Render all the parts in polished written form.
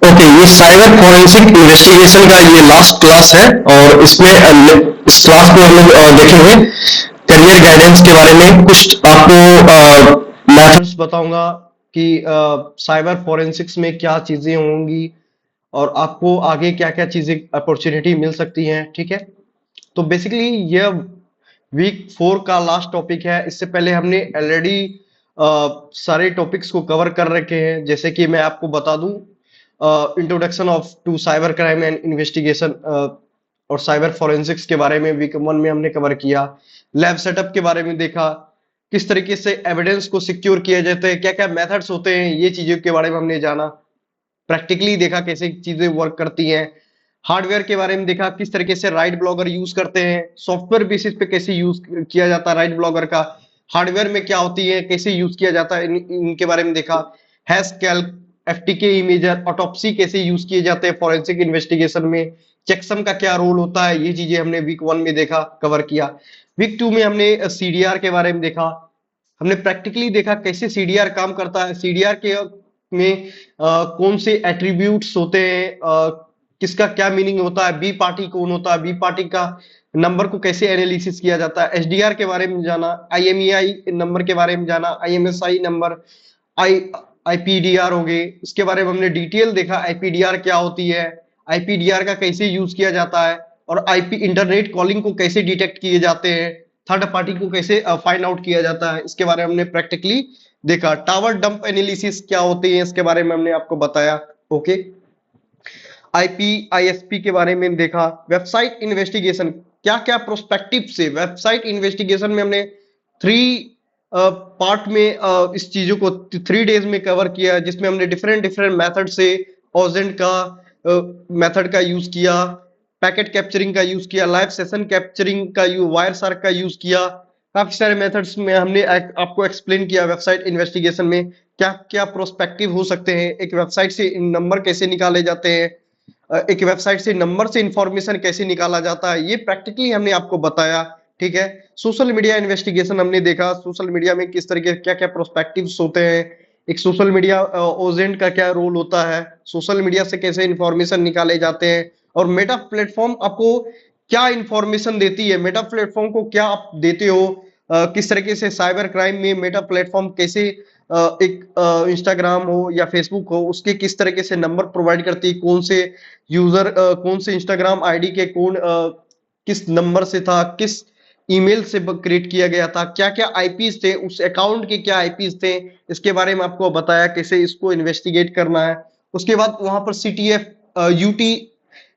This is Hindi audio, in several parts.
ओके, ये साइबर फॉरेंसिक इन्वेस्टिगेशन का ये लास्ट क्लास है और इसमें इस क्लास में हम लोग देखेंगे करियर गाइडेंस के बारे में। कुछ आपको मेथड्स बताऊंगा कि साइबर फॉरेंसिक्स में क्या चीजें होंगी और आपको आगे क्या क्या चीजें अपॉर्चुनिटी मिल सकती हैं। ठीक है, तो बेसिकली ये वीक 4 का लास्ट टॉपिक है। इससे पहले हमने ऑलरेडी सारे टॉपिक्स को कवर कर रखे हैं, जैसे कि मैं आपको बता दूं introduction of to cyber crime and investigation और साइबर फॉरेंसिक्स के बारे में वीक 1 में हमने कवर किया। लैब सेटअप के बारे में देखा, किस तरीके से एविडेंस को सिक्योर किया जाता है, क्या क्या मेथड्स होते हैं, ये चीजों के बारे में हमने जाना। प्रैक्टिकली देखा कैसे चीजें वर्क करती हैं। हार्डवेयर के बारे में देखा, किस तरीके से राइट ब्लॉगर यूज करते हैं, सॉफ्टवेयर बेसिस पे कैसे यूज किया जाता है राइट ब्लॉगर का, हार्डवेयर में क्या होती है, कैसे यूज किया जाता है, इनके बारे में देखा। Hash Calc, FTK imager, autopsy कैसे यूज किए जाते हैं फॉरेंसिक इन्वेस्टिगेशन में, चेकसम का क्या रोल होता है, ये चीजें हमने वीक 1 में देखा, कवर किया। वीक 2 में हमने सीडीआर के बारे में देखा। हमने प्रैक्टिकली देखा कैसे सीडीआर काम करता है, सीडीआर के में कौन से एट्रीब्यूट्स होते हैं, किसका क्या मीनिंग होता है, बी पार्टी कौन होता है, बी पार्टी का नंबर को कैसे एनालिसिस किया जाता है, एसडीआर के बारे में जाना, आईएमईआई नंबर के बारे में जाना, आईएमएसआई नंबर, आई आईपीडीआर हो गए, इसके बारे में हमने डिटेल देखा। आईपीडीआर क्या होती है, आईपीडीआर का कैसे यूज किया जाता है, और आईपी इंटरनेट कॉलिंग को कैसे डिटेक्ट किए जाते हैं, थर्ड पार्टी को कैसे फाइंड आउट किया जाता है, इसके बारे में हमने प्रैक्टिकली देखा। टावर डंप एनालिसिस क्या होते हैं, इसके बारे में हमने आपको बताया। ओके, आईपी आईएसपी के बारे में देखा। वेबसाइट इन्वेस्टिगेशन, क्या क्या प्रोस्पेक्टिव से वेबसाइट इन्वेस्टिगेशन में हमने 3 पार्ट में इस चीजों को 3 डेज में कवर किया, जिसमें हमने डिफरेंट डिफरेंट मेथड से ऑजेंट का मेथड का यूज किया, पैकेट कैप्चरिंग का यूज किया, लाइव सेशन कैप्चरिंग का वायर शार्क का यूज किया। काफी सारे मेथड्स में हमने आपको एक्सप्लेन किया वेबसाइट इन्वेस्टिगेशन में क्या क्या प्रोस्पेक्टिव हो सकते हैं, एक वेबसाइट से नंबर कैसे निकाले जाते हैं, एक वेबसाइट से नंबर से इंफॉर्मेशन कैसे निकाला जाता है, ये प्रैक्टिकली हमने आपको बताया। ठीक है, सोशल मीडिया इन्वेस्टिगेशन हमने देखा, सोशल मीडिया में किस तरीके क्या क्या प्रोस्पेक्टिव्स होते हैं, एक सोशल मीडिया एजेंट का क्या रोल होता है, सोशल मीडिया से कैसे इंफॉर्मेशन निकाले जाते हैं, और मेटा प्लेटफॉर्म आपको क्या इंफॉर्मेशन देती है, मेटा प्लेटफॉर्म को क्या आप देते हो, किस तरीके से साइबर क्राइम में मेटा प्लेटफॉर्म कैसे एक इंस्टाग्राम हो या फेसबुक हो उसके किस तरीके से नंबर प्रोवाइड करती है, कौन से यूजर कौन से इंस्टाग्राम आईडी के कौन किस नंबर से था, किस ईमेल से क्रिएट किया गया था, क्या क्या आईपीज थे, उस अकाउंट के क्या आईपीज थे, इसके बारे में आपको बताया कैसे इसको इन्वेस्टिगेट करना है। उसके बाद वहां पर सीटीएफ यूटी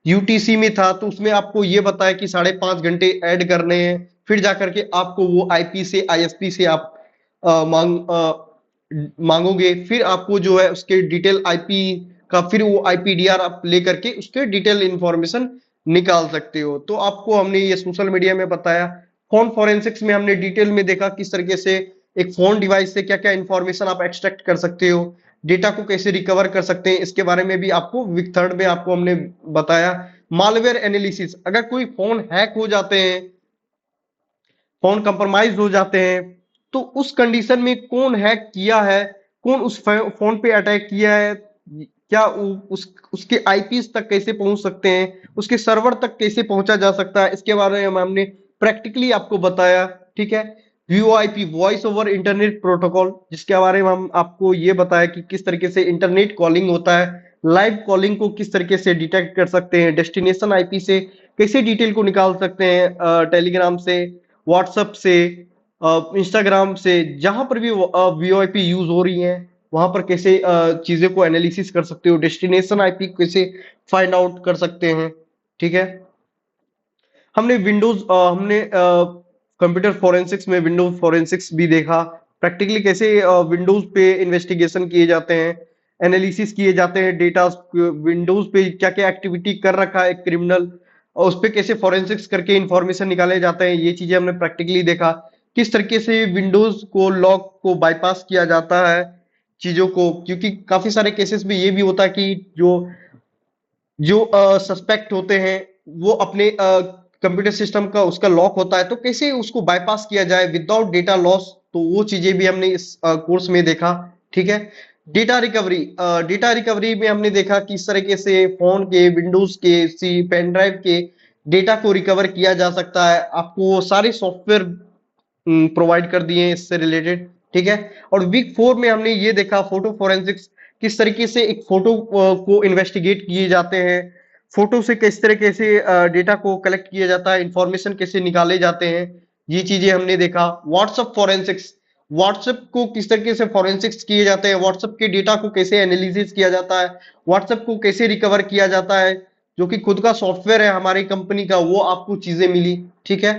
यूटीसी में था, तो उसमें आपको ये बताया कि 5.5 घंटे ऐड करने हैं, फिर जाकर के आपको वो आईपी से आईएसपी से आप मांगोगे, फिर आपको जो है उसके डिटेल आईपी का फिर वो आईपीडीआर आप लेकर के उसके डिटेल इंफॉर्मेशन निकाल सकते हो। तो आपको हमने ये सोशल मीडिया में बताया। फोन फॉरेंसिक्स में हमने डिटेल में देखा किस तरीके से एक फोन डिवाइस से क्या क्या इंफॉर्मेशन आप एक्सट्रैक्ट कर सकते हो, डेटा को कैसे रिकवर कर सकते हैं, इसके बारे में भी आपको वीक 3 में आपको हमने बताया। मालवेयर एनालिसिस, अगर कोई फोन हैक हो जाते हैं, फोन कंप्रोमाइज हो जाते हैं, तो उस कंडीशन में कौन हैक किया है, कौन उस फोन पे अटैक किया है, क्या उसके आईपीस तक कैसे पहुंच सकते हैं, उसके सर्वर तक कैसे पहुंचा जा सकता है, इसके बारे में हमने प्रैक्टिकली आपको बताया। ठीक है, VoIP voice over internet protocol, जिसके बारे में हम आपको ये बताया कि किस तरीके से इंटरनेट कॉलिंग होता है, लाइव कॉलिंग को किस तरीके से डिटेक्ट कर सकते हैं, डेस्टिनेशन आईपी से कैसे डिटेल को निकाल सकते हैं, टेलीग्राम से, व्हाट्सएप से, इंस्टाग्राम से, जहां पर भी वीओआईपी यूज हो रही है वहां पर कैसे चीजें को एनालिसिस कर सकते हो, डेस्टिनेशन आईपी कैसे फाइंड आउट कर सकते हैं। ठीक है, हमने कंप्यूटर फॉरेंसिक्स में विंडोज फॉरेंसिक्स भी देखा, प्रैक्टिकली कैसे विंडोज पे इन्वेस्टिगेशन किए जाते हैं, एनालिसिस किए जाते हैं, डेटा विंडोज पे क्या क्या एक्टिविटी कर रखा है क्रिमिनल और उस पे कैसे फॉरेंसिक्स करके इंफॉर्मेशन निकाले जाते हैं, ये चीजें हमने प्रैक्टिकली देखा। किस तरीके से विंडोज को लॉक को बाईपास किया जाता है चीजों को, क्योंकि काफी सारे केसेस में ये भी होता है कि जो जो सस्पेक्ट होते हैं वो अपने कंप्यूटर सिस्टम का उसका लॉक होता है, तो कैसे उसको बाईपास किया जाए विदाउट डेटा लॉस, तो वो चीजें भी हमने इस कोर्स में देखा। ठीक है, डेटा रिकवरी में हमने देखा किस तरीके से फोन के, विंडोज के, सी पेन ड्राइव के डेटा को रिकवर किया जा सकता है। आपको सारे सॉफ्टवेयर प्रोवाइड कर दिए हैं इससे रिलेटेड, ठीक है। और वीक 4 में हमने ये देखा फोटो फोरेंसिक्स, किस तरीके से एक फोटो को इन्वेस्टिगेट किए जाते हैं, फोटो से किस तरीके से डेटा को कलेक्ट किया जाता है, इंफॉर्मेशन कैसे निकाले जाते हैं, ये चीजें हमने देखा। व्हाट्सएप फोरेंसिक्स, व्हाट्सएप को किस तरीके से फोरेंसिक्स किए जाते हैं, व्हाट्सएप के डेटा को कैसे एनालिसिस किया जाता है, व्हाट्सएप को कैसे रिकवर किया जाता है, जो कि खुद का सॉफ्टवेयर है हमारी कंपनी का, वो आपको चीजें मिली, ठीक है।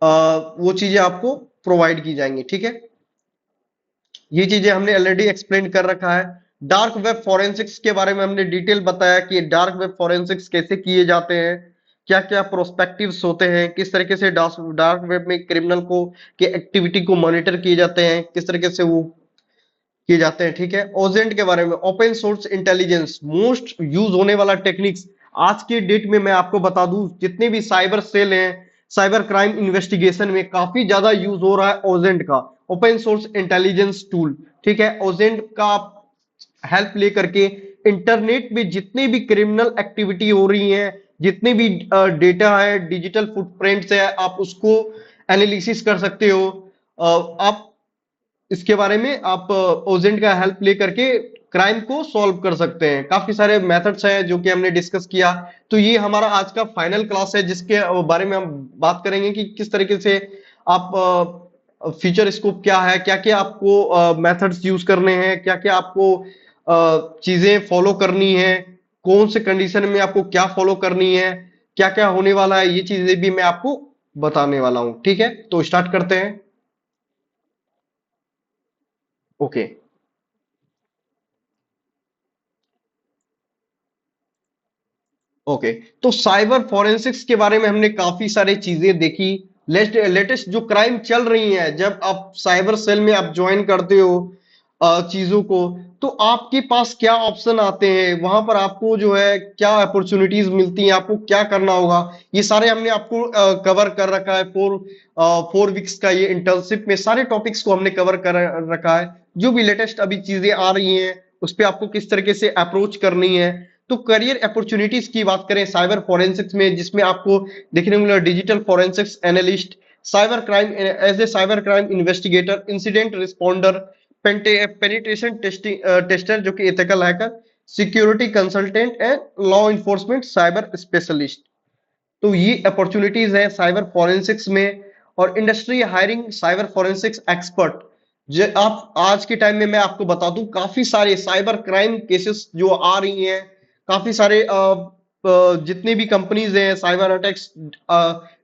वो चीजें आपको प्रोवाइड की जाएंगी, ठीक है। ये चीजें हमने ऑलरेडी एक्सप्लेन कर रखा है। डार्क वेब फोरेंसिक्स के बारे में हमने डिटेल बताया कि डार्क वेब फोरेंसिक्स कैसे किए जाते हैं, क्या क्या प्रोस्पेक्टिव्स होते हैं, किस तरीके से डार्क वेब में क्रिमिनल को के एक्टिविटी को मॉनिटर किए जाते हैं, किस तरीके से वो किए जाते हैं, ठीक है। ओजेंट के बारे में, open source intelligence, most use होने वाला टेक्निक्स आज के डेट में मैं आपको बता दूं, जितने भी साइबर सेल हैं, साइबर क्राइम इन्वेस्टिगेशन में काफी ज्यादा यूज हो रहा है ओजेंट का, ओपन सोर्स इंटेलिजेंस टूल, ठीक है। ओजेंट का आप हेल्प लेकर के इंटरनेट में जितनी भी क्रिमिनल एक्टिविटी हो रही है, जितने भी डेटा है, डिजिटल फुटप्रिंट्स है, आप उसको एनालिसिस कर सकते हो। आप इसके बारे में आप ओजेंट का हेल्प लेकर के क्राइम को सॉल्व कर सकते हैं। काफी सारे मेथड्स हैं जो कि हमने डिस्कस किया। तो ये हमारा आज का फाइनल क्लास है जिसके बारे में हम बात करेंगे कि किस तरीके से आप फीचर स्कोप क्या है, क्या क्या आपको मेथड्स यूज करने हैं, क्या क्या आपको चीजें फॉलो करनी है, कौन से कंडीशन में आपको क्या फॉलो करनी है, क्या क्या होने वाला है, ये चीजें भी मैं आपको बताने वाला हूं, ठीक है। तो स्टार्ट करते हैं। Okay, okay. तो साइबर फोरेंसिक्स के बारे में हमने काफी सारी चीजें देखी। लेटेस्ट जो क्राइम चल रही है, जब आप साइबर सेल में आप ज्वाइन करते हो चीजों को, तो आपके पास क्या ऑप्शन आते हैं, वहां पर आपको जो है क्या अपॉर्चुनिटीज मिलती हैं, आपको क्या करना होगा, ये सारे हमने आपको कवर कर रखा है। 4 वीक्स का ये इंटर्नशिप में सारे टॉपिक्स को हमने कवर कर रखा है। जो भी लेटेस्ट अभी चीजें आ रही हैं उस पर आपको किस तरीके से अप्रोच करनी है। तो करियर अपॉर्चुनिटीज की बात करें साइबर फोरेंसिक्स में, जिसमें आपको देखने को मिला digital forensics analyst, cyber crime as a cyber crime investigator, incident responder, penetration tester जो कि ethical hacker, security consultant and law enforcement cyber specialist. तो ये अपॉर्चुनिटीज है साइबर फोरेंसिक्स में। और industry hiring cyber forensics expert, आप आज के टाइम में मैं आपको बता दूं काफी सारे साइबर क्राइम केसेस जो आ रही हैं, काफी सारे जितनी भी कंपनीज हैं, cyber attacks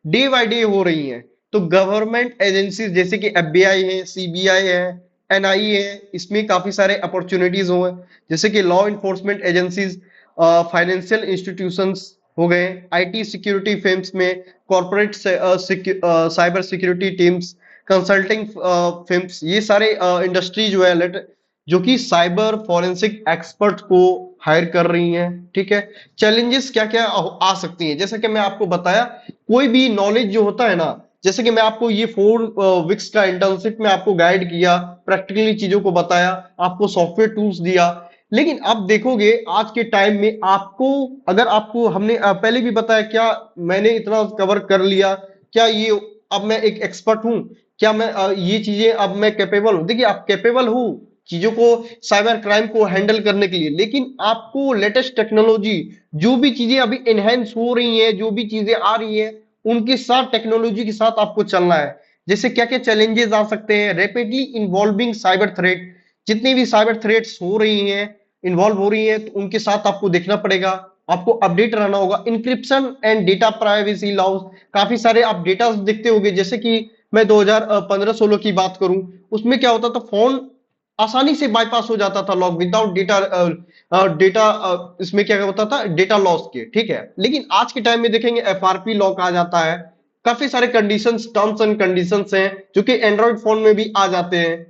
day by day हो रही हैं। तो गवर्नमेंट एजेंसीज जैसे कि एफबीआई है, सीबीआई है, एनआईए है, इसमें काफी सारे अपॉर्चुनिटीज हुए, जैसे कि law enforcement agencies, financial institutions हो गए, आईटी सिक्योरिटी फर्म्स में corporate cyber security teams, consulting firms, ये सारे इंडस्ट्री जो है जो कि साइबर फॉरेंसिक एक्सपर्ट को हायर कर रही हैं, ठीक है। चैलेंजेस क्या क्या आ सकती हैं, जैसे कि मैं आपको बताया, कोई भी नॉलेज जो होता है ना, जैसे कि मैं आपको ये 4 वीक्स का इंटर्नशिप में आपको गाइड किया, प्रैक्टिकली चीजों को बताया, आपको सॉफ्टवेयर टूल्स दिया। लेकिन अब देखोगे आज के टाइम में आपको, अगर आपको हमने पहले भी बताया, क्या मैंने इतना कवर कर लिया, क्या ये अब मैं एक एक्सपर्ट हूं, क्या मैं ये चीजें अब मैं कैपेबल हूं? देखिए, आप कैपेबल हो चीजों को, साइबर क्राइम को हैंडल करने के लिए, लेकिन आपको लेटेस्ट टेक्नोलॉजी, जो भी चीजें अभी एनहेंस हो रही हैं, जो भी चीजें आ रही हैं, उनके साथ, टेक्नोलॉजी के साथ आपको चलना है। जैसे क्या क्या चैलेंजेस आ सकते हैं, रैपिडली इन्वॉल्विंग साइबर थ्रेट, जितनी भी साइबर थ्रेट्स हो रही हैं, इन्वॉल्व हो रही है, तो उनके साथ आपको देखना पड़ेगा, आपको अपडेट रहना होगा। Encryption and data privacy laws, काफी सारे आप डेटा देखते होंगे, जैसे कि मैं 2015-16 की बात करूं, उसमें क्या होता था, फोन आसानी से बाईपास हो जाता था लॉक, विदाउट डेटा इसमें क्या होता था, डेटा लॉस के, ठीक है। लेकिन आज के टाइम में देखेंगे एफआरपी लॉक आ जाता है, काफी सारे कंडीशंस, टर्म्स एंड कंडीशंस हैं जो कि एंड्रॉइड फोन में भी आ जाते हैं।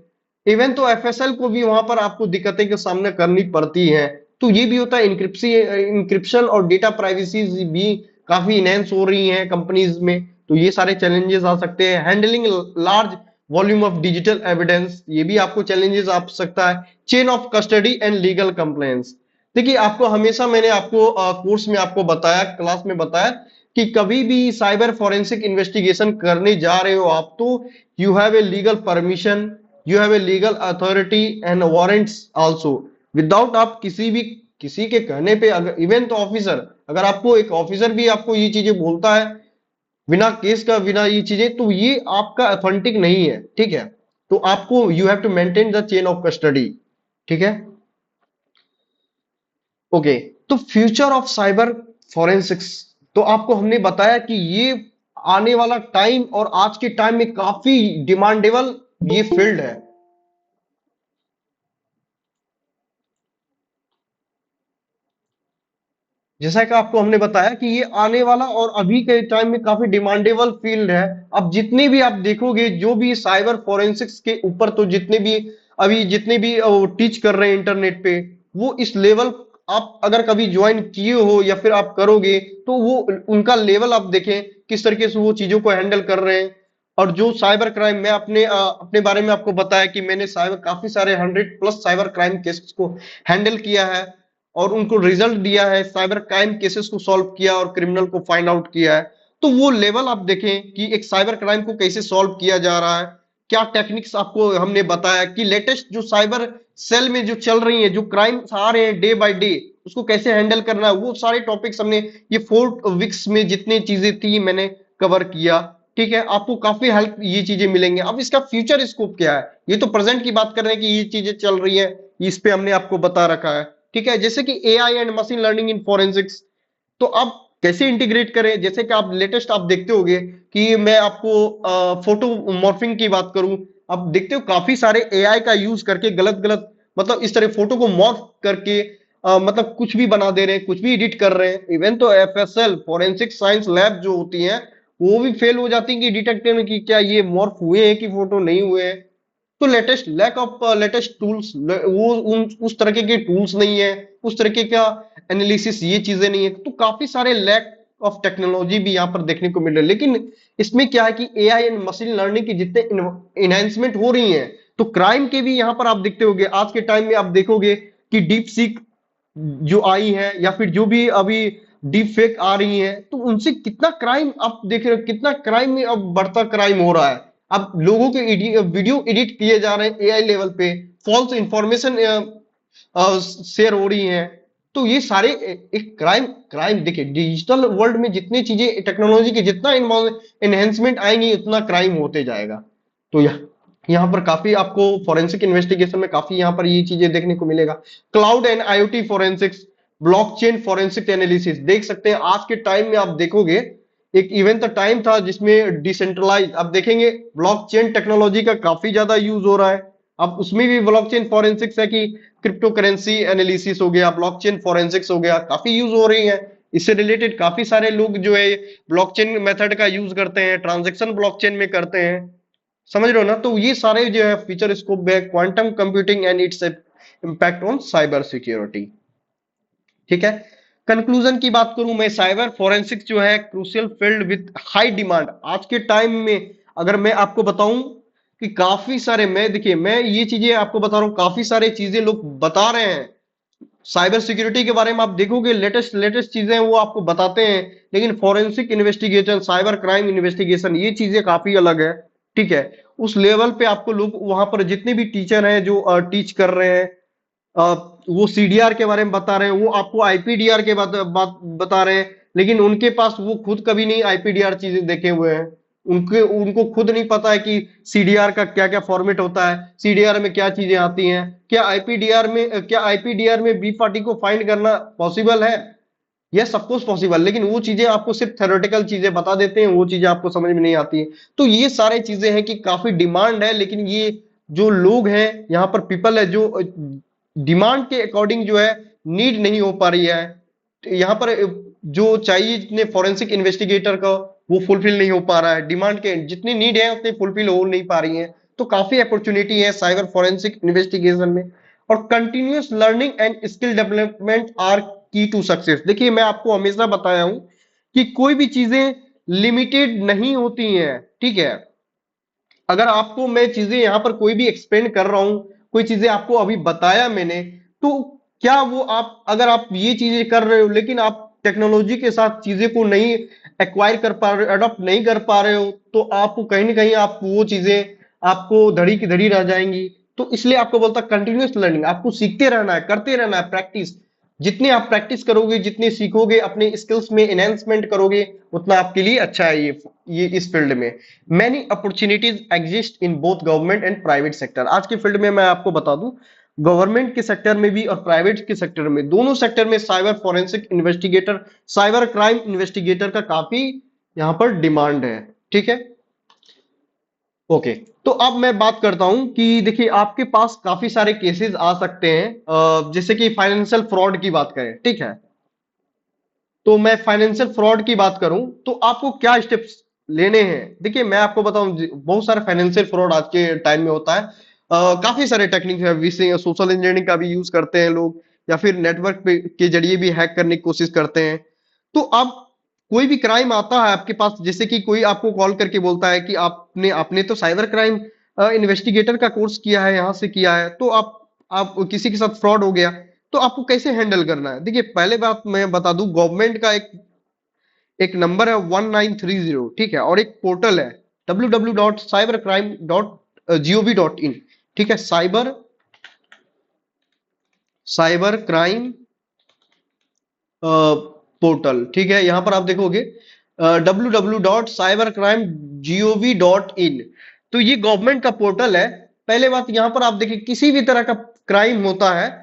इवन तो एफएसएल को भी वहां पर आपको दिक्कतें के सामने करनी पड़ती है। तो ये भी होता है, इंक्रिप्शन और डेटा प्राइवेसी भी काफी इनहेंस हो रही हैं कंपनीज में, तो ये सारे चैलेंजेस आ सकते हैं। Handling large volume of digital evidence, ये भी आपको चैलेंजेस आ सकता है। Chain of custody and legal complaints. देखिए आपको हमेशा मैंने आपको कोर्स में आपको बताया, क्लास में बताया कि कभी भी साइबर फॉरेंसिक इन्वेस्टिगेशन करने जा रहे हो आप, तो you have a legal permission, you have a legal authority and warrants also. Without आप किसी के कहने पे, अगर इवन तो ऑफिसर, अगर आपको एक ऑफिसर भी आपको ये चीजें बोलता है बिना केस का, बिना ये चीजें, तो ये आपका अथेंटिक नहीं है, ठीक है। तो आपको you have to maintain the chain of custody, ठीक है। ओके, तो फ्यूचर ऑफ साइबर फॉरेंसिक्स, तो आपको हमने बताया कि ये आने वाला टाइम और आज के टाइम में काफी डिमांडेबल ये फील्ड है। जैसा कि आपको हमने बताया कि ये आने वाला और अभी के टाइम में काफी डिमांडेबल फील्ड है। अब जितने भी आप देखोगे जो भी साइबर फोरेंसिक्स के ऊपर, तो जितने भी अभी जितने भी टीच कर रहे हैं इंटरनेट पे, वो इस लेवल, आप अगर कभी ज्वाइन किए हो या फिर आप करोगे, तो वो उनका लेवल आप देखें किस तरीके से वो चीजों को हैंडल कर रहे हैं। और जो साइबर क्राइम, मैं अपने बारे में आपको बताया कि मैंने साइबर काफी सारे 100+ साइबर क्राइम केसेस को हैंडल किया है और उनको रिजल्ट दिया है, साइबर क्राइम केसेस को सॉल्व किया और क्रिमिनल को फाइंड आउट किया है। तो वो लेवल आप देखें कि एक साइबर क्राइम को कैसे सॉल्व किया जा रहा है, क्या टेक्निक्स आपको हमने बताया कि लेटेस्ट जो साइबर सेल में जो चल रही है, जो क्राइम आ रहे हैं डे बाय डे, उसको कैसे हैंडल करना है, वो सारे टॉपिक्स हमने ये 4 वीक्स में जितनी चीजें थी मैंने कवर किया, ठीक है। आपको काफी हेल्प ये चीजें मिलेंगे। अब इसका फ्यूचर स्कोप क्या है, ये तो प्रेजेंट की बात कर रहे हैं कि ये चीजें चल रही है, इस पे हमने आपको बता रखा है, ठीक है। जैसे कि AI and machine learning in forensics, तो अब कैसे इंटीग्रेट करें, जैसे कि आप लेटेस्ट आप देखते होंगे कि मैं आपको फोटो मॉर्फिंग की बात करूं, आप देखते हो काफी सारे एआई का यूज करके गलत गलत, मतलब इस तरह फोटो को मॉर्फ करके मतलब कुछ भी बना दे रहे हैं, कुछ भी एडिट कर रहे हैं। इवन तो एफएसएल फोरेंसिक साइंस लैब जो होती हैं, वो भी फेल हो जाती है कि डिटेक्ट करने की क्या ये मॉर्फ हुए हैं कि फोटो नहीं हुए हैं। तो latest lack of latest tools, वो उस तरीके के टूल्स नहीं है, उस तरीके का एनालिसिस, ये चीजें नहीं है। तो काफी सारे लैक ऑफ टेक्नोलॉजी भी यहाँ पर देखने को मिल रहे हैं। लेकिन इसमें क्या है कि एआई एंड मशीन लर्निंग की जितने इनहेंसमेंट हो रही हैं, तो क्राइम के भी यहाँ पर आप देखते होंगे, आज के टाइम में आप देखोगे कि डीप सीक जो आई है या फिर जो भी अभी डीप फेक आ रही है, तो उनसे कितना क्राइम आप देख रहे हो, कितना क्राइम में अब बढ़ता क्राइम हो रहा है। अब लोगों के वीडियो एडिट किए जा रहे हैं एआई लेवल पे, फॉल्स इंफॉर्मेशन शेयर हो रही है। तो ये सारे एक क्राइम क्राइम देखिए, डिजिटल वर्ल्ड में जितनी चीजें टेक्नोलॉजी की जितना इन्हेंसमेंट आएंगी उतना क्राइम होते जाएगा। तो यहाँ पर काफी आपको फॉरेंसिक इन्वेस्टिगेशन में काफी यहाँ पर ये चीजें देखने को मिलेगा। Cloud and IoT forensics, blockchain forensic analysis, देख सकते हैं आज के टाइम में आप देखोगे, एक इवेंट का टाइम था जिसमें डिसेंट्रलाइज, अब देखेंगे ब्लॉकचेन टेक्नोलॉजी का काफी ज्यादा यूज हो रहा है। अब उसमें भी ब्लॉकचेन फॉरेंसिक्स है कि क्रिप्टो करेंसी एनालिसिस हो गया, ब्लॉकचेन फॉरेंसिक्स हो गया, काफी यूज हो रही है। इससे रिलेटेड काफी सारे लोग जो है ब्लॉकचेन मेथड का यूज करते हैं, ट्रांजेक्शन ब्लॉकचेन में करते हैं, समझ रहे हो ना। तो ये सारे जो है फीचर स्कोप है quantum computing and its impact on cyber security, ठीक है। कंक्लूजन की बात करूं मैं, साइबर फोरेंसिक्स जो है crucial field with high demand आज के टाइम में। अगर मैं आपको बताऊं कि काफी सारे, मैं देखिए मैं ये चीजें आपको बता रहा हूं, काफी सारे चीजें लोग बता रहे हैं साइबर सिक्योरिटी के बारे में, आप देखोगे लेटेस्ट लेटेस्ट चीजें वो आपको बताते हैं। लेकिन forensic investigation, cyber crime investigation, ये चीजें काफी अलग है, ठीक है। उस लेवल पे आपको लोग वहां पर जितने भी टीचर हैं जो टीच कर रहे हैं, वो सीडीआर के बारे में बता रहे हैं, वो आपको आईपीडीआर के बात बता रहे हैं। लेकिन उनके पास वो खुद कभी नहीं आईपीडीआर चीजें देखे हुए हैं, उनके उनको खुद नहीं पता है कि सीडीआर का क्या क्या फॉर्मेट होता है, सीडीआर में क्या चीजें आती हैं, क्या आईपीडीआर में बी पार्टी को फाइंड करना पॉसिबल है। यस सब कुछ पॉसिबल, लेकिन वो चीजें आपको सिर्फ थ्योरेटिकल चीजें बता देते हैं, वो चीजें आपको समझ में नहीं आती है। तो ये सारे चीजें हैं कि काफी डिमांड है, लेकिन ये जो लोग हैं यहाँ पर पीपल है जो डिमांड के अकॉर्डिंग जो है नीड नहीं हो पा रही है। यहाँ पर जो चाहिए जितने फॉरेंसिक इन्वेस्टिगेटर का, वो फुलफिल नहीं हो पा रहा है, डिमांड के जितनी नीड है उतनी फुलफिल हो नहीं पा रही है। तो काफी अपॉर्चुनिटी है साइबर फॉरेंसिक इन्वेस्टिगेशन में। और continuous learning and skill development are key to success. देखिए मैं आपको हमेशा बताया हूं कि कोई भी चीजें लिमिटेड नहीं होती हैं, ठीक है। अगर आपको मैं चीजें यहाँ पर कोई भी एक्सप्लेन कर रहा हूं, कोई चीजें आपको अभी बताया मैंने, तो क्या वो आप, अगर आप ये चीजें कर रहे हो लेकिन आप टेक्नोलॉजी के साथ चीजें को नहीं एक्वायर कर पा रहे हो, अडॉप्ट नहीं कर पा रहे हो, तो आपको कहीं ना कहीं आप वो चीजें आपको धड़ी की धड़ी रह जाएंगी। तो इसलिए आपको बोलता कंटिन्यूअस लर्निंग, आपको सीखते रहना है, करते रहना है प्रैक्टिस। जितनी आप प्रैक्टिस करोगे, जितने सीखोगे, अपने स्किल्स में एनहेंसमेंट करोगे, उतना आपके लिए अच्छा है ये इस फील्ड में। Many opportunities exist in both government and private sector. आज के फील्ड में मैं आपको बता दूं, गवर्नमेंट के सेक्टर में भी और प्राइवेट के सेक्टर में, दोनों सेक्टर में cyber forensic investigator, cyber crime investigator का काफी यहां पर डिमांड है। ठीक है, ओके। तो अब मैं बात करता हूं कि देखिए आपके पास काफी सारे केसेस आ सकते हैं, जैसे कि फाइनेंशियल फ्रॉड की बात करें, ठीक है। तो मैं फाइनेंशियल फ्रॉड की बात करूं तो आपको क्या स्टेप्स लेने हैं। देखिए मैं आपको बताऊं, बहुत सारे फाइनेंशियल फ्रॉड आज के टाइम में होता है। काफी सारे टेक्निक है, विशेष सोशल इंजीनियरिंग का भी यूज करते हैं लोग, या फिर नेटवर्क के जरिए भी हैक करने की कोशिश करते हैं। तो अब कोई भी क्राइम आता है आपके पास, जैसे कि कोई आपको कॉल करके बोलता है कि आपने आपने तो साइबर क्राइम इन्वेस्टिगेटर का कोर्स किया है, यहां से किया है, तो आप किसी के साथ फ्रॉड हो गया, तो आपको कैसे हैंडल करना है। देखिए पहले बात मैं बता दूं, गवर्नमेंट का एक एक नंबर है 1930, ठीक है, और एक पोर्टल है www.cybercrime.gov.in, ठीक है। साइबर साइबर क्राइम पोर्टल, ठीक है। यहां पर आप देखोगे www.cybercrime.gov.in, तो ये गवर्नमेंट का पोर्टल है। पहले बात यहां पर आप देखिए, किसी भी तरह का क्राइम होता है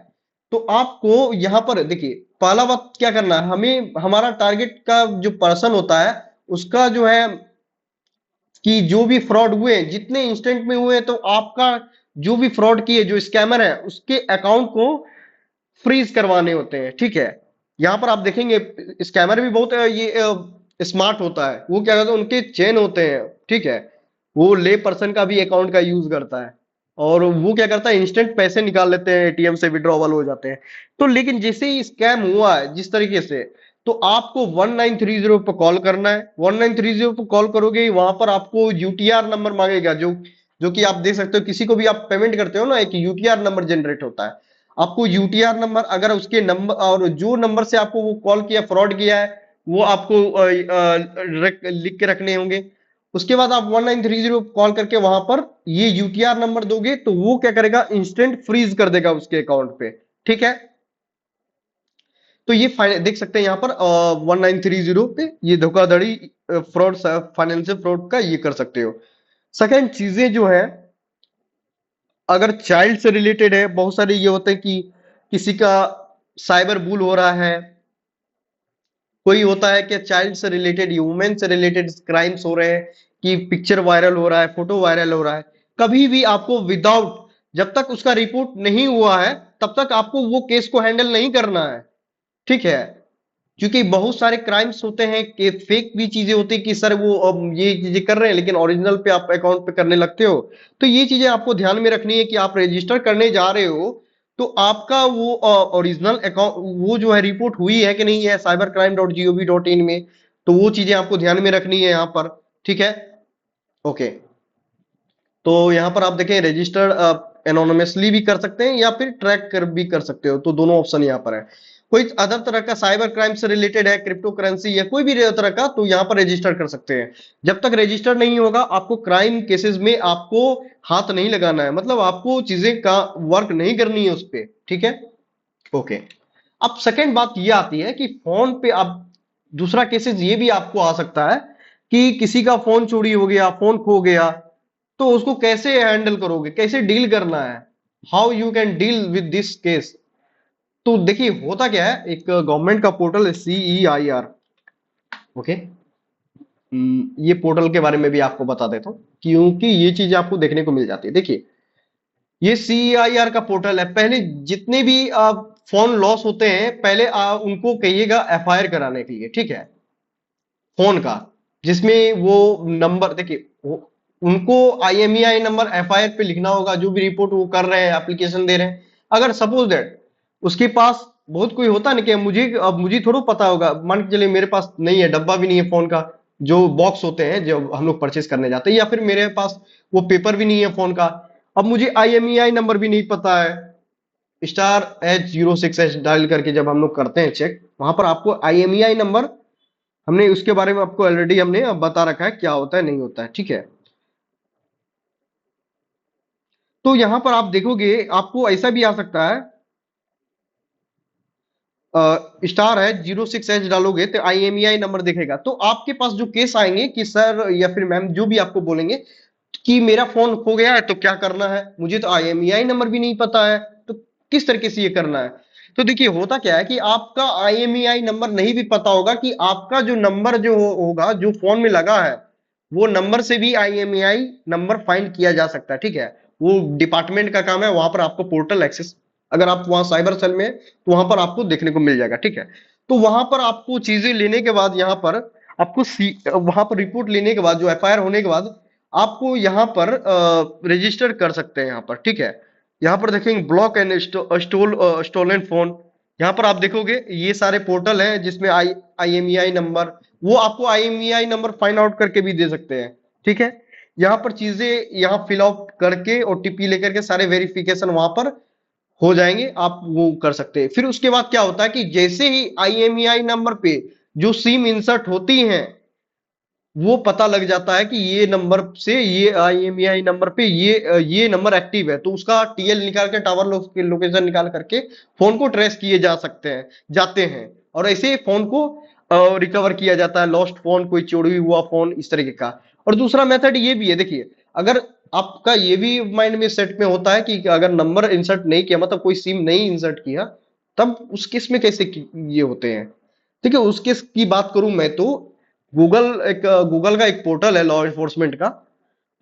तो आपको यहां पर देखिए, पहला बात क्या करना है, हमें हमारा टारगेट का जो पर्सन होता है उसका जो है कि जो भी फ्रॉड हुए हैं, जितने इंस्टेंट में हुए हैं, तो आपका जो भी फ्रॉड किए, जो स्कैमर है, उसके अकाउंट को फ्रीज करवाने होते हैं, ठीक है। यहां पर आप देखेंगे स्कैमर भी बहुत ये स्मार्ट होता है। वो क्या करता है, उनके चेन होते हैं, ठीक है। वो ले पर्सन का भी अकाउंट का यूज करता है, और वो क्या करता है, इंस्टेंट पैसे निकाल लेते हैं, एटीएम से विड्रॉवल हो जाते हैं। तो लेकिन जैसे ही स्कैम हुआ है जिस तरीके से, तो आपको 1930 पर कॉल करना है। 1930 पर कॉल करोगे, वहां पर आपको यूटीआर नंबर मांगेगा, जो जो कि आप देख सकते हो, किसी को भी आप पेमेंट करते हो ना, एक यूटीआर नंबर जनरेट होता है। आपको यूटीआर नंबर, अगर उसके नंबर और जो नंबर से आपको वो कॉल किया, फ्रॉड किया है, वो आपको लिख के रखने होंगे। उसके बाद आप 1930 कॉल करके वहां पर ये यूटीआर नंबर दोगे, तो वो क्या करेगा, इंस्टेंट फ्रीज कर देगा उसके अकाउंट पे, ठीक है। तो ये देख सकते हैं यहाँ पर 1930 पे ये धोखाधड़ी, फ्रॉड, फाइनेंशियल फ्रॉड का ये कर सकते हो। सेकंड चीजें जो है, अगर चाइल्ड से रिलेटेड है, बहुत सारे ये होते हैं कि किसी का साइबर बुल हो रहा है, कोई होता है कि चाइल्ड से रिलेटेड, वुमेन से रिलेटेड क्राइम्स हो रहे हैं, कि पिक्चर वायरल हो रहा है, फोटो वायरल हो रहा है। कभी भी आपको विदाउट, जब तक उसका रिपोर्ट नहीं हुआ है, तब तक आपको वो केस को हैंडल नहीं करना है, ठीक है। क्योंकि बहुत सारे क्राइम्स होते हैं कि फेक भी चीजें होती है कि सर वो ये चीजें कर रहे हैं, लेकिन ओरिजिनल पे आप अकाउंट पे करने लगते हो। तो ये चीजें आपको ध्यान में रखनी है कि आप रजिस्टर करने जा रहे हो, तो आपका वो ओरिजिनल अकाउंट, वो जो है रिपोर्ट हुई है कि नहीं है cybercrime.gov.in में, तो वो चीजें आपको ध्यान में रखनी है यहाँ पर, ठीक है, ओके। तो यहाँ पर आप देखें, रजिस्टर्ड एनोनिमसली भी कर सकते हैं या फिर ट्रैक कर भी कर सकते हो, तो दोनों ऑप्शन यहाँ पर है। कोई अदर तरह का साइबर क्राइम से रिलेटेड है, क्रिप्टो करेंसी या कोई भी तरह का, तो यहाँ पर रजिस्टर कर सकते हैं। जब तक रजिस्टर नहीं होगा, आपको क्राइम केसेस में आपको हाथ नहीं लगाना है, मतलब आपको चीजें का वर्क नहीं करनी है उस पर, ठीक है, ओके। अब सेकेंड बात ये आती है कि फोन पे अब दूसरा केसेस ये भी आपको आ सकता है कि किसी का फोन चोरी हो गया, फोन खो गया, तो उसको कैसे हैंडल करोगे, कैसे डील करना है, how you can deal with this case. तो देखिए होता क्या है, एक गवर्नमेंट का पोर्टल है CEIR, ओके। ये पोर्टल के बारे में भी आपको बता देता हूँ, क्योंकि ये चीज आपको देखने को मिल जाती है। देखिए ये CEIR का पोर्टल है। पहले जितने भी फोन लॉस होते हैं, पहले उनको कहिएगा FIR कराने के लिए, ठीक है, फोन का, जिसमें वो नंबर देखिए, उनको IMEI नंबर FIR पे लिखना होगा, जो भी रिपोर्ट वो कर रहे हैं, एप्लीकेशन दे रहे हैं। अगर सपोज दैट उसके पास बहुत कोई होता है ना कि मुझे, अब मुझे थोड़ा पता होगा, मान के चलिए मेरे पास नहीं है, डब्बा भी नहीं है फोन का, जो बॉक्स होते हैं जब हम लोग परचेस करने जाते हैं, या फिर मेरे पास वो पेपर भी नहीं है फोन का, अब मुझे IMEI नंबर भी नहीं पता है, *H06H डायल करके जब हम लोग करते हैं चेक, वहां पर आपको IMEI नंबर, हमने उसके बारे में आपको ऑलरेडी हमने बता रखा है क्या होता है नहीं होता है, ठीक है। तो यहां पर आप देखोगे आपको ऐसा भी आ सकता है, *H06H डालोगे तो IMEI नंबर दिखेगा, तो आपके पास जो केस आएंगे कि सर या फिर मैम जो भी आपको बोलेंगे कि मेरा फोन खो गया है तो क्या करना है, मुझे तो IMEI नंबर भी नहीं पता है, तो किस तरीके से ये करना है। तो देखिए होता क्या है कि आपका IMEI नंबर नहीं भी पता होगा कि आपका जो नंबर जो होगा जो फोन में लगा है, वो नंबर से भी IMEI नंबर फाइंड किया जा सकता है, ठीक है। वो डिपार्टमेंट का काम है, वहां पर आपको पोर्टल एक्सेस, अगर आप वहां साइबर सेल में, तो वहां पर आपको देखने को मिल जाएगा, ठीक है। तो वहां पर आपको चीजें लेने के बाद, यहाँ पर आपको वहां पर रिपोर्ट लेने के बाद, जो FIR होने के बाद, आपको यहाँ पर रजिस्टर कर सकते हैं यहाँ पर, ठीक है। यहाँ पर देखेंगे ब्लॉक एंड स्टोलन फोन, यहाँ पर आप देखोगे ये सारे पोर्टल हैं जिसमें IMEI नंबर, वो आपको IMEI नंबर फाइंड आउट करके भी दे सकते हैं, ठीक है। यहाँ पर चीजें यहाँ फिल आउट करके OTP लेकर के सारे वेरिफिकेशन वहां पर हो जाएंगे, आप वो कर सकते हैं। फिर उसके बाद क्या होता है कि जैसे ही IMEI नंबर पे जो सिम इंसर्ट होती हैं, वो पता लग जाता है कि ये नंबर से, ये IMEI नंबर पे ये नंबर एक्टिव है, तो उसका TL निकाल के, टावर लोकेशन निकाल करके फोन को ट्रेस किए जा सकते हैं, जाते हैं, और ऐसे फोन को रिकवर किया जाता है, लॉस्ट फोन, कोई चोरी हुआ फोन, इस तरीके का। और दूसरा मेथड ये भी है, देखिए अगर आपका ये भी माइंड में सेट में होता है कि अगर नंबर इंसर्ट नहीं किया, मतलब कोई सिम नहीं इंसर्ट किया, तब उस केस में कैसे ये होते हैं, ठीक है। उस केस की बात करूं मैं तो, गूगल का एक पोर्टल है लॉ एनफोर्समेंट का,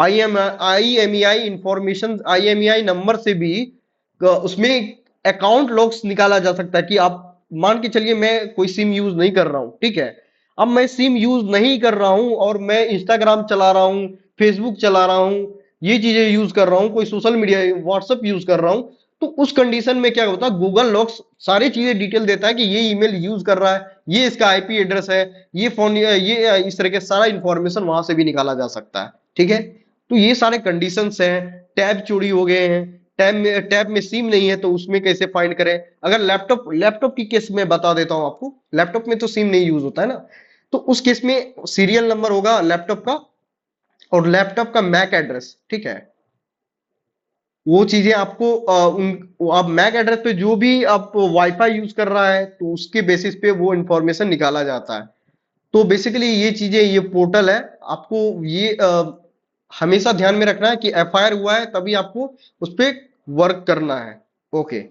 IMEI इंफॉर्मेशन, IMEI नंबर से भी उसमें अकाउंट लॉग्स निकाला जा सकता है कि आप मान के चलिए मैं कोई सिम यूज नहीं कर रहा हूं, ठीक है। अब मैं सिम यूज नहीं कर रहा हूं और मैं इंस्टाग्राम चला रहा हूं, फेसबुक चला रहा हूं, ये चीजें यूज कर रहा हूं, कोई सोशल मीडिया व्हाट्सएप यूज कर रहा हूं, तो उस कंडीशन में क्या होता है, गूगल लॉग्स सारी चीजें डिटेल देता है कि ये ईमेल यूज कर रहा है, ये इसका IP एड्रेस है, ये फोन, ये इस तरह के सारा इंफॉर्मेशन वहां से भी निकाला जा सकता है, ठीक है। तो ये सारे कंडीशंस हैं। टैब चोरी हो गए हैं, टैब में सिम नहीं है तो उसमें कैसे फाइंड करें। अगर लैपटॉप की केस में बता देता हूं आपको, लैपटॉप में तो सिम नहीं यूज होता है ना, तो उस केस में सीरियल नंबर होगा लैपटॉप का, और लैपटॉप का मैक एड्रेस, ठीक है। वो चीजें आपको आप मैक एड्रेस पे जो भी आप वाईफाई यूज कर रहा है, तो उसके बेसिस पे वो इंफॉर्मेशन निकाला जाता है। तो बेसिकली ये चीजें, ये पोर्टल है, आपको ये हमेशा ध्यान में रखना है कि FIR हुआ है तभी आपको उस पर वर्क करना है, ओके।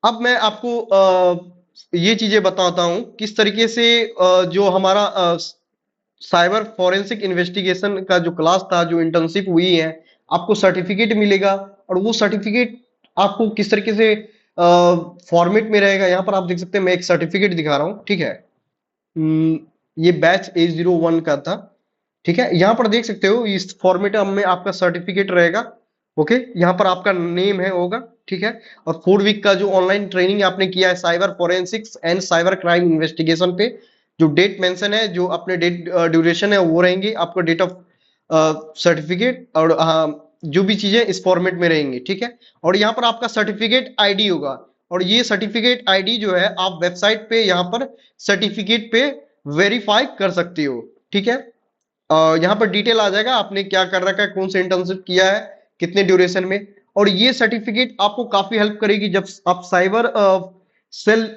अब मैं आपको ये चीजें बताता हूं किस तरीके से जो हमारा साइबर फॉरेंसिक इन्वेस्टिगेशन का जो क्लास था, जो इंटर्नशिप हुई है, आपको सर्टिफिकेट मिलेगा, और वो सर्टिफिकेट आपको किस तरीके से फॉर्मेट में रहेगा, यहाँ पर आप देख सकते हैं, मैं एक सर्टिफिकेट दिखा रहा हूँ, ठीक है। ये बैच A01 का था, ठीक है। यहाँ पर देख सकते हो इस फॉर्मेट में आपका सर्टिफिकेट रहेगा, ओके। यहाँ पर आपका नेम है होगा, ठीक है। और 4 वीक का जो ऑनलाइन ट्रेनिंग आपने किया है cyber forensics and cyber crime investigation पे, जो डेट मेंशन है, जो अपने डेट ड्यूरेशन है, वो रहेंगी, आपका डेट ऑफ सर्टिफिकेट, और जो भी चीजें इस फॉर्मेट में रहेंगी, ठीक है। और यहाँ पर आपका सर्टिफिकेट ID होगा, और ये सर्टिफिकेट ID जो है आप वेबसाइट पे यहाँ पर सर्टिफिकेट पे वेरीफाई कर सकती हो, ठीक है। यहाँ पर डिटेल आ जाएगा आपने क्या कर रखा है, कौन सा इंटर्नशिप किया है, कितने ड्यूरेशन में। और ये सर्टिफिकेट आपको काफी हेल्प करेगी जब आप साइबर सेल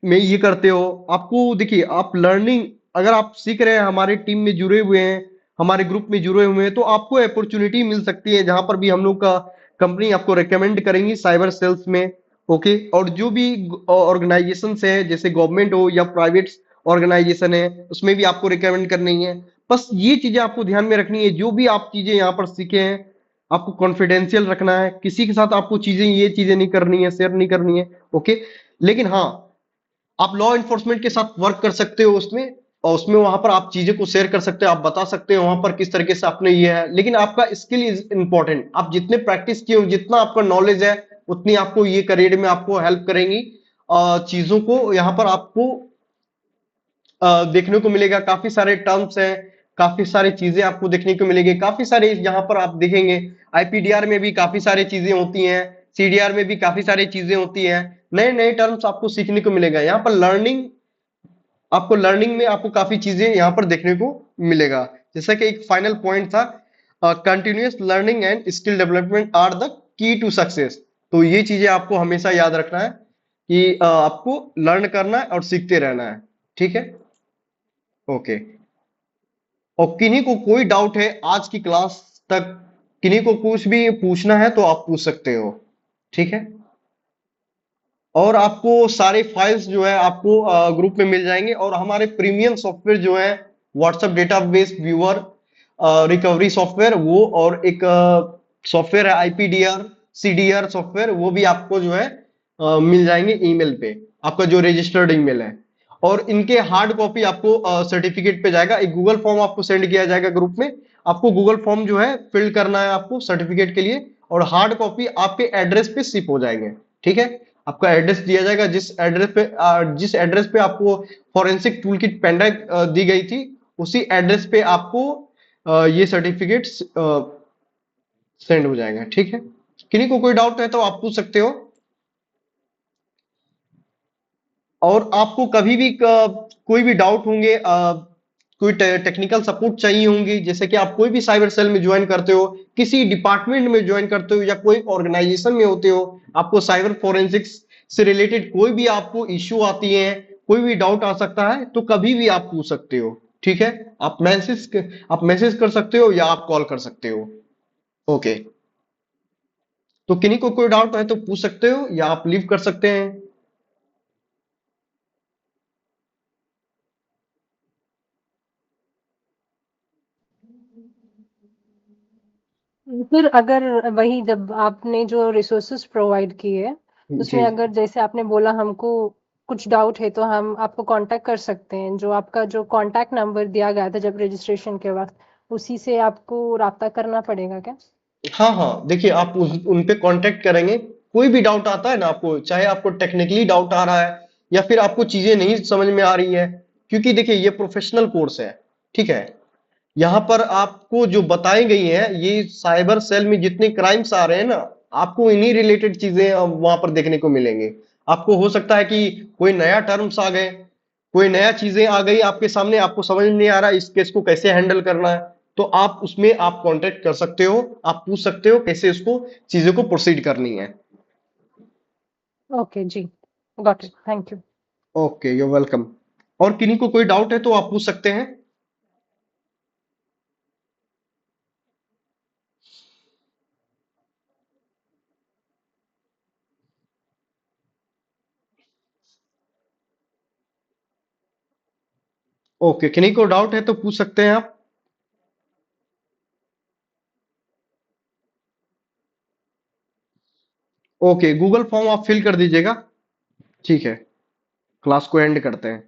में ये करते हो। आपको देखिए, आप लर्निंग, अगर आप सीख रहे हैं, हमारे टीम में जुड़े हुए हैं, हमारे ग्रुप में जुड़े हुए हैं, तो आपको अपॉर्चुनिटी मिल सकती है जहां पर भी हम लोग का कंपनी आपको रिकमेंड करेंगी साइबर सेल्स में, ओके। और जो भी ऑर्गेनाइजेशन है, जैसे गवर्नमेंट हो या प्राइवेट ऑर्गेनाइजेशन है, उसमें भी आपको रिकमेंड करनी है। बस ये चीजें आपको ध्यान में रखनी है, जो भी आप चीजें यहाँ पर सीखे हैं, आपको कॉन्फिडेंशियल रखना है, किसी के साथ आपको चीजें, ये चीजें नहीं करनी है, शेयर नहीं करनी है, ओके। लेकिन हाँ, आप लॉ इन्फोर्समेंट के साथ वर्क कर सकते हो उसमें, और उसमें वहां पर आप चीजें को शेयर कर सकते हो, आप बता सकते हो वहां पर किस तरीके से आपने ये है। लेकिन आपका स्किल इज इंपॉर्टेंट, आप जितने प्रैक्टिस किए हो, जितना आपका नॉलेज है, उतनी आपको ये करियर में आपको हेल्प करेंगी चीजों को यहाँ पर आपको देखने को मिलेगा, काफी सारे टर्म्स हैं, काफी सारी चीजें आपको देखने को मिलेगी, काफी सारे यहाँ पर आप देखेंगे। आईपीडीआर में भी काफी सारी चीजें होती हैं, सीडीआर में भी काफी सारी चीजें होती हैं, नए नए टर्म्स आपको सीखने को मिलेगा। यहाँ पर लर्निंग में आपको काफी चीजें यहाँ पर देखने को मिलेगा। जैसा कि एक फाइनल पॉइंट था, continuous learning and skill development are the key to success. तो ये चीजें आपको हमेशा याद रखना है कि आपको लर्न करना है और सीखते रहना है। ठीक है, ओके। और किन्हीं को कोई डाउट है आज की क्लास तक, किन्हीं को कुछ भी पूछना है तो आप पूछ सकते हो। ठीक है, और आपको सारे फाइल्स जो है आपको ग्रुप में मिल जाएंगे, और हमारे प्रीमियम सॉफ्टवेयर जो है WhatsApp database viewer, recovery software, वो और एक सॉफ्टवेयर है आईपीडीआर सीडीआर सॉफ्टवेयर, वो भी आपको जो है मिल जाएंगे ईमेल पे, आपका जो रजिस्टर्ड ईमेल है। और इनके हार्ड कॉपी आपको सर्टिफिकेट पे जाएगा, एक गूगल फॉर्म आपको सेंड किया जाएगा ग्रुप में। आपको गूगल फॉर्म जो है फिल करना है आपको सर्टिफिकेट के लिए, और हार्ड कॉपी आपके एड्रेस पे शिप हो जाएंगे। ठीक है, आपका एड्रेस दिया जाएगा, जिस एड्रेस पे आपको फॉरेंसिक टूल किट पेनड्राइव दी गई थी, उसी एड्रेस पे आपको ये सर्टिफिकेट सेंड हो जाएगा। ठीक है, किन्हीं को कोई डाउट है तो आप पूछ सकते हो। और आपको कभी भी कोई भी डाउट होंगे, कोई टेक्निकल सपोर्ट चाहिए होंगी, जैसे कि आप कोई भी साइबर सेल में ज्वाइन करते हो, किसी डिपार्टमेंट में ज्वाइन करते हो, या कोई ऑर्गेनाइजेशन में होते हो, आपको साइबर फोरेंसिक्स से रिलेटेड कोई भी आपको इश्यू आती है, कोई भी डाउट आ सकता है, तो कभी भी आप पूछ सकते हो। ठीक है, आप मैसेज कर सकते हो या आप कॉल कर सकते हो। ओके, तो किन्हीं को कोई डाउट है तो पूछ सकते हो या आप लीव कर सकते हैं। फिर अगर वही जब आपने जो रिसोर्सेज प्रोवाइड किए जी, उसमें अगर जैसे आपने बोला हमको कुछ डाउट है तो हम आपको कांटेक्ट कर सकते हैं, जो आपका जो कांटेक्ट नंबर दिया गया था जब रजिस्ट्रेशन के वक्त उसी से आपको राब्ता करना पड़ेगा क्या? हाँ हाँ, देखिए आप उन पे कांटेक्ट करेंगे, कोई भी डाउट आता है ना आपको, चाहे आपको टेक्निकली डाउट आ रहा है या फिर आपको चीजें नहीं समझ में आ रही है, क्योंकि देखिए ये प्रोफेशनल कोर्स है। ठीक है, यहाँ पर आपको जो बताई गई है, ये साइबर सेल में जितने क्राइम्स आ रहे हैं ना, आपको इन्हीं रिलेटेड चीजें वहां पर देखने को मिलेंगे। आपको हो सकता है कि कोई नया टर्म्स आ गए, कोई नया चीजें आ गई आपके सामने, आपको समझ नहीं आ रहा इस केस को कैसे हैंडल करना है, तो आप उसमें आप कांटेक्ट कर सकते हो, आप पूछ सकते हो कैसे इसको चीजों को प्रोसीड करनी है। ओके जी, got it, thank you. Okay, you welcome. और किन्हीं को कोई डाउट है तो आप पूछ सकते हैं। ओके, किन्हीं को डाउट है तो पूछ सकते हैं आप। ओके, गूगल फॉर्म आप फिल कर दीजिएगा। ठीक है, क्लास को एंड करते हैं।